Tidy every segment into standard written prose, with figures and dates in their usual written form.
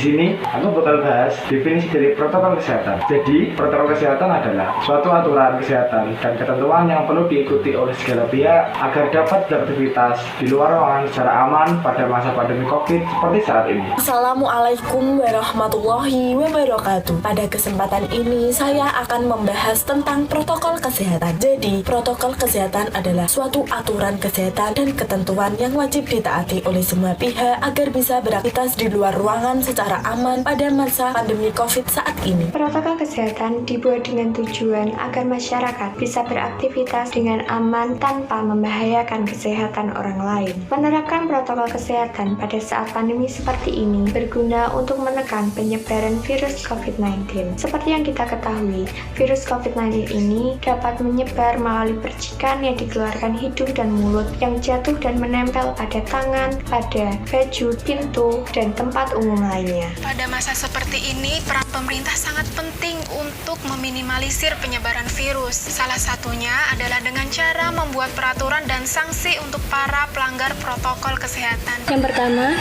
sini aku bakal bahas definisi dari protokol kesehatan. Jadi, protokol kesehatan adalah suatu aturan kesehatan dan ketentuan yang perlu diikuti oleh segala pihak agar dapat beraktivitas di luar ruangan secara aman pada masa pandemi COVID seperti saat ini. Assalamualaikum warahmatullahi wabarakatuh. Pada kesempatan ini saya akan membahas tentang protokol kesehatan. Jadi, protokol kesehatan adalah suatu aturan kesehatan dan ketentuan yang wajib ditaati oleh semua pihak agar bisa beraktivitas di luar ruangan secara aman pada masa pandemi COVID saat ini. Protokol kesehatan dibuat dengan tujuan agar masyarakat bisa beraktivitas dengan aman tanpa membahayakan kesehatan orang lain. Menerapkan protokol kesehatan pada saat pandemi seperti ini berguna untuk menekan penyebaran virus COVID-19. Seperti yang kita ketahui, virus COVID-19 ini dapat menyebar melalui percikan yang dikeluarkan hidung dan mulut yang jatuh dan menempel pada tangan, pada baju, pintu, dan tempat umum lainnya. Pada masa seperti ini, peran pemerintah sangat penting untuk meminimalisir penyebaran virus. Salah satunya adalah dengan cara membuat peraturan dan sanksi untuk para pelanggar protokol kesehatan. Yang pertama,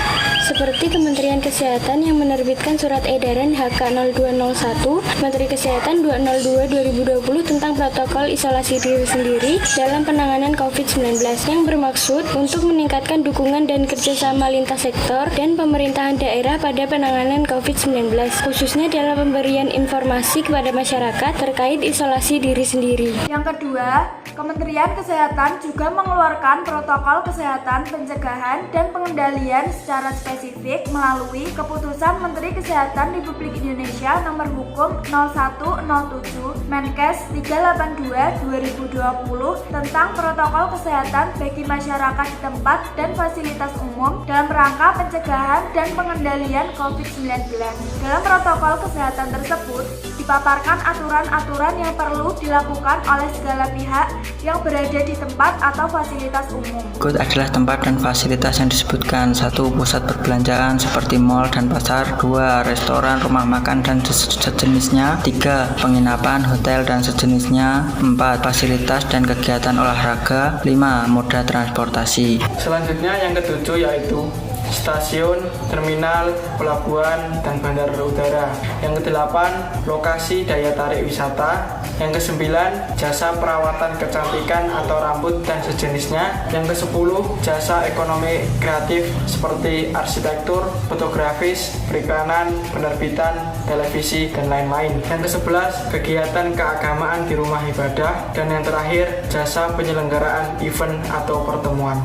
seperti Kementerian Kesehatan yang menerbitkan Surat Edaran HK0201 Menteri Kesehatan 202/2020 tentang protokol isolasi diri sendiri dalam penanganan COVID-19 yang bermaksud untuk meningkatkan dukungan dan kerjasama lintas sektor dan pemerintahan daerah pada penanganan COVID-19, khususnya dalam pemberian informasi kepada masyarakat terkait isolasi diri sendiri. Yang kedua, Kementerian Kesehatan juga mengeluarkan protokol kesehatan pencegahan dan pengendalian secara spesifik melalui Keputusan Menteri Kesehatan Republik Indonesia Nomor Hukum 0107 Menkes 382/2020 tentang protokol kesehatan bagi masyarakat di tempat dan fasilitas umum dalam rangka pencegahan dan pengendalian COVID-19. Dalam protokol kesehatan tersebut dipaparkan aturan-aturan yang perlu dilakukan oleh segala pihak yang berada di tempat atau fasilitas umum. Berikut adalah tempat dan fasilitas yang disebutkan. 1. Pusat perbelanjaan seperti mal dan pasar. 2. Restoran, rumah makan dan sejenisnya. 3. Penginapan, hotel dan sejenisnya. 4. Fasilitas dan kegiatan olahraga. 5. Moda transportasi. Selanjutnya yang ketujuh yaitu stasiun, terminal, pelabuhan, dan bandara udara. Yang kedelapan, lokasi daya tarik wisata. Yang kesembilan, jasa perawatan kecantikan atau rambut dan sejenisnya. Yang kesepuluh, jasa ekonomi kreatif seperti arsitektur, fotografis, periklanan, penerbitan, televisi, dan lain-lain. Yang kesebelas, kegiatan keagamaan di rumah ibadah. Dan yang terakhir, jasa penyelenggaraan event atau pertemuan.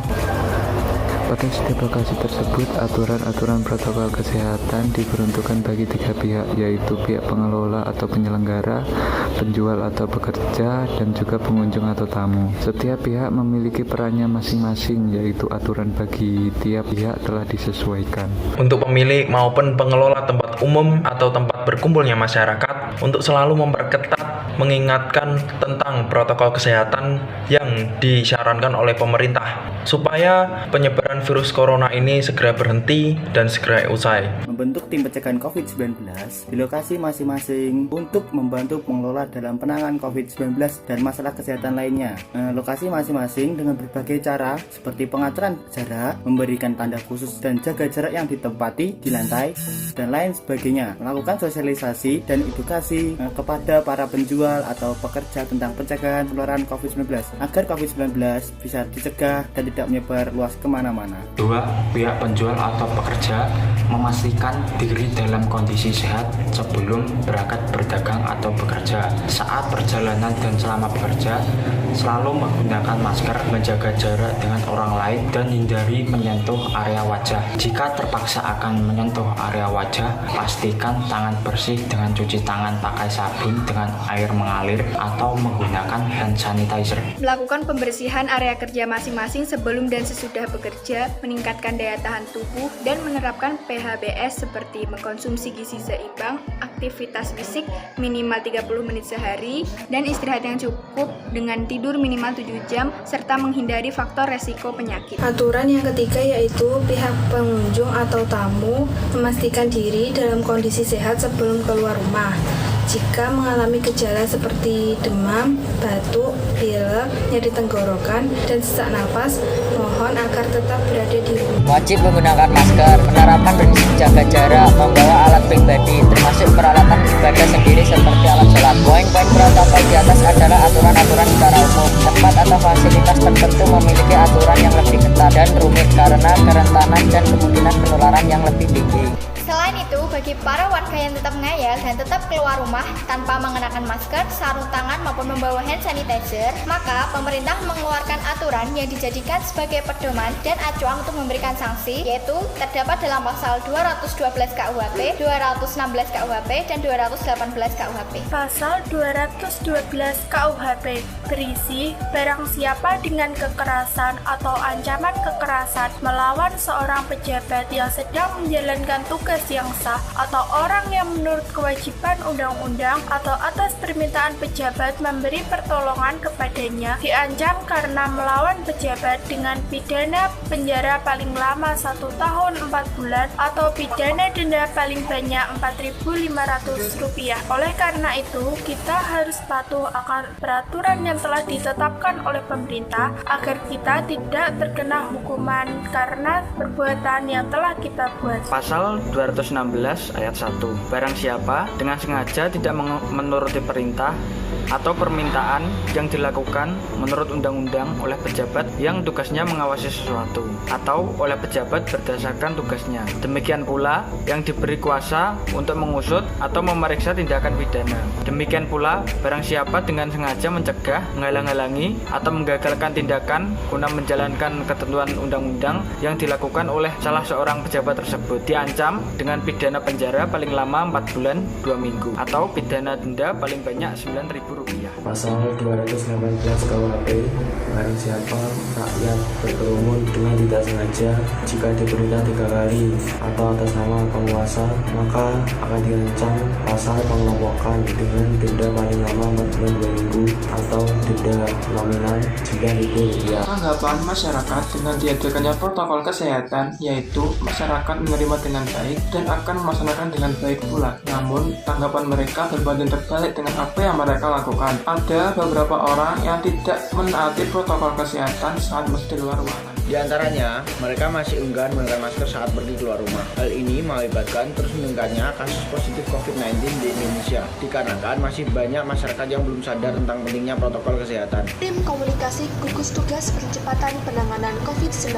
Pada setiap lokasi tersebut, aturan-aturan protokol kesehatan diperuntukkan bagi 3 pihak, yaitu pihak pengelola atau penyelenggara, penjual atau pekerja, dan juga pengunjung atau tamu. Setiap pihak memiliki perannya masing-masing, yaitu aturan bagi tiap pihak telah disesuaikan. Untuk pemilik maupun pengelola tempat umum atau tempat berkumpulnya masyarakat, untuk selalu memperketat mengingatkan tentang protokol kesehatan yang disarankan oleh pemerintah supaya penyebaran virus corona ini segera berhenti dan segera usai. Membentuk tim pencegahan COVID-19 di lokasi masing-masing untuk membantu pengelola dalam penanganan COVID-19 dan masalah kesehatan lainnya. Lokasi masing-masing dengan berbagai cara seperti pengaturan jarak, memberikan tanda khusus dan jaga jarak yang ditempati di lantai, dan lain sebagainya. Melakukan sosialisasi dan edukasi kepada para penjual atau pekerja tentang pencegahan penularan COVID-19 agar COVID-19 bisa dicegah dan tidak menyebar luas kemana-mana. 2. Pihak penjual atau pekerja memastikan diri dalam kondisi sehat sebelum berangkat berdagang atau bekerja. Saat perjalanan dan selama bekerja, selalu menggunakan masker, menjaga jarak dengan orang lain, dan hindari menyentuh area wajah. Jika terpaksa akan menyentuh area wajah, pastikan tangan bersih dengan cuci tangan pakai sabun dengan air mengalir atau menggunakan hand sanitizer. Melakukan pembersihan area kerja masing-masing sebelum dan sesudah bekerja, meningkatkan daya tahan tubuh, dan menerapkan PHBS seperti mengkonsumsi gizi seimbang, aktivitas fisik minimal 30 menit sehari, dan istirahat yang cukup dengan tidur minimal 7 jam, serta menghindari faktor resiko penyakit. Aturan yang ketiga yaitu pihak pengunjung atau tamu memastikan diri dalam kondisi sehat sebelum keluar rumah. Jika mengalami gejala seperti demam, batuk, pilek, nyeri tenggorokan, dan sesak napas, mohon agar tetap berada di rumah. Wajib menggunakan masker, menerapkan prinsip jaga jarak, membawa alat para warga yang tetap ngayal dan tetap keluar rumah tanpa mengenakan masker, sarung tangan maupun membawa hand sanitizer, maka pemerintah mengeluarkan aturan yang dijadikan sebagai pedoman dan acuan untuk memberikan sanksi, yaitu terdapat dalam pasal 212 KUHP, 216 KUHP, dan 218 KUHP. Pasal 212 KUHP berisi barang siapa dengan kekerasan atau ancaman kekerasan melawan seorang pejabat yang sedang menjalankan tugas yang sah atau orang yang menurut kewajiban undang-undang atau atas permintaan pejabat memberi pertolongan kepadanya diancam karena melawan pejabat dengan pidana penjara paling lama 1 tahun 4 bulan atau pidana denda paling banyak Rp4.500. Oleh karena itu, kita harus patuh akan peraturan yang telah ditetapkan oleh pemerintah agar kita tidak terkena hukuman karena perbuatan yang telah kita buat. Pasal 216 ayat 1. Barang siapa dengan sengaja tidak menuruti perintah atau permintaan yang dilakukan menurut undang-undang oleh pejabat yang tugasnya mengawasi sesuatu atau oleh pejabat berdasarkan tugasnya. Demikian pula yang diberi kuasa untuk mengusut atau memeriksa tindakan pidana. Demikian pula barang siapa dengan sengaja mencegah, menghalang-halangi atau menggagalkan tindakan guna menjalankan ketentuan undang-undang yang dilakukan oleh salah seorang pejabat tersebut diancam dengan pidana penjara paling lama 4 bulan 2 minggu atau pidana denda paling banyak Rp9.000. Pasal 218 KUHP, barang siapa rakyat berkerumun dengan tidak sengaja jika diperintah 3 kali atau atas nama penguasa, maka akan diancam pasal pengelompokan dengan denda paling lama 4 bulan 2 minggu atau denda nominal Rp9.000. Tanggapan masyarakat dengan diadakannya protokol kesehatan yaitu masyarakat menerima dengan baik dan akan melaksanakan dengan baik pula. Namun, tanggapan mereka berbanding terbalik dengan apa yang mereka lakukan. Ada beberapa orang yang tidak menaati protokol kesehatan saat mesti keluar ruangan. Di antaranya, mereka masih enggan menggunakan masker saat pergi keluar rumah. Hal ini mengakibatkan terus meningkatnya kasus positif COVID-19 di Indonesia, dikarenakan masih banyak masyarakat yang belum sadar tentang pentingnya protokol kesehatan. Tim Komunikasi Gugus Tugas Percepatan Penanganan COVID-19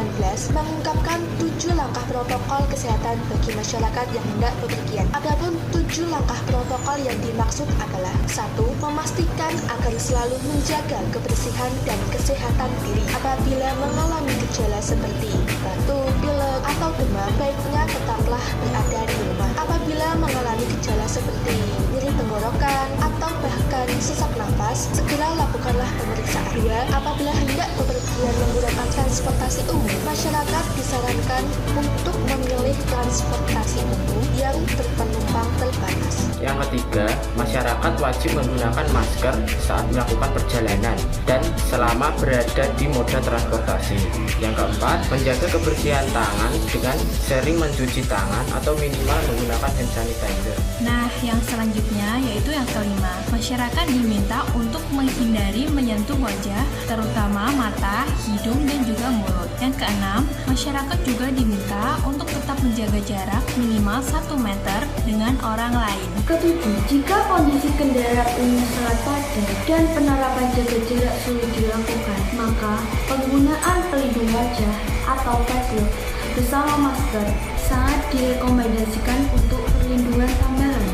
mengungkapkan 7 langkah protokol kesehatan bagi masyarakat yang hendak bepergian. Adapun 7 langkah protokol yang dimaksud adalah 1. Memastikan agar selalu menjaga kebersihan dan kesehatan diri. Apabila mengalami gejala seperti batuk, pilek, atau demam, baiknya tetaplah berada di rumah. Apabila mengalami gejala seperti nyeri tenggorokan atau bahkan sesak nafas, segera lakukanlah pemeriksaan. 2. Apabila hendak bepergian menggunakan transportasi umum, masyarakat disarankan untuk memilih transportasi umum yang berpenumpang terbatas. Yang ketiga, masyarakat wajib menggunakan masker saat melakukan perjalanan dan selama berada di moda transportasi. Yang keempat, menjaga kebersihan tangan dengan sering mencuci tangan atau minimal menggunakan hand sanitizer. Nah, yang selanjutnya yaitu yang kelima, masyarakat diminta untuk menghindari menyentuh wajah, terutama mata, hidung, dan juga mulut. Yang keenam, masyarakat juga diminta untuk tetap menjaga jarak minimal 1 meter dengan orang lain. Ketujuh, jika kondisi kendaraan umum sangat padat dan penerapan jaga jarak sulit dilakukan, maka penggunaan pelindung wajah atau face shield bersama masker sangat direkomendasikan untuk perlindungan tambahan.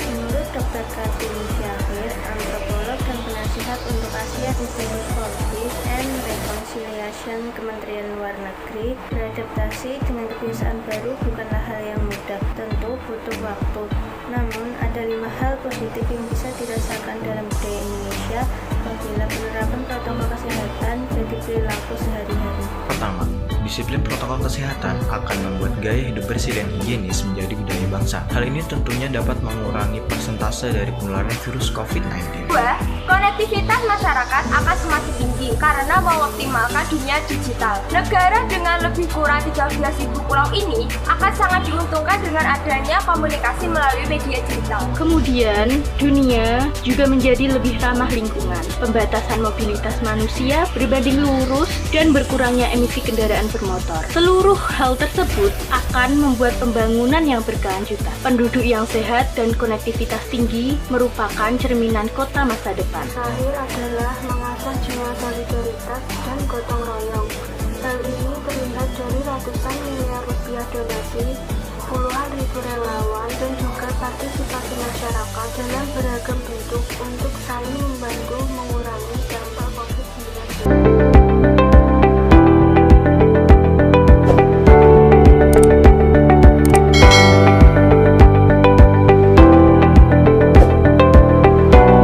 Menurut Dr. Kartini Syahir, antropolog dan penasihat untuk Asia Pacific Policy and Reconciliation Kementerian Luar Negeri, beradaptasi dengan kebiasaan baru bukanlah hal yang mudah, tentu butuh waktu. Namun, ada 5 hal positif yang bisa dirasakan dalam budaya Indonesia apabila penerapan protokol kesehatan jadi perilaku sehari-hari. Pertama, disiplin protokol kesehatan akan membuat gaya hidup bersih dan higienis menjadi budaya bangsa. Hal ini tentunya dapat mengurangi persentase dari penularan virus COVID-19. 2. Konektivitas masyarakat akan semakin tinggi karena mengoptimalkan dunia digital. Negara dengan lebih kurang 13.000 pulau ini akan sangat diuntungkan dengan adanya komunikasi melalui media digital. Kemudian, dunia juga menjadi lebih ramah lingkungan. Pembatasan mobilitas manusia berbanding lurus dan berkurangnya emisi kendaraan bermotor. Seluruh hal tersebut akan membuat pembangunan yang berkelanjutan. Penduduk yang sehat dan konektivitas tinggi merupakan cerminan kota masa depan. Terakhir adalah mengasah jiwa solidaritas dan gotong royong. Hal ini terlihat dari ratusan miliar rupiah donasi, puluhan ribu relawan, dan juga partisipasi masyarakat dalam beragam bentuk untuk saling membantu mengurangi dampak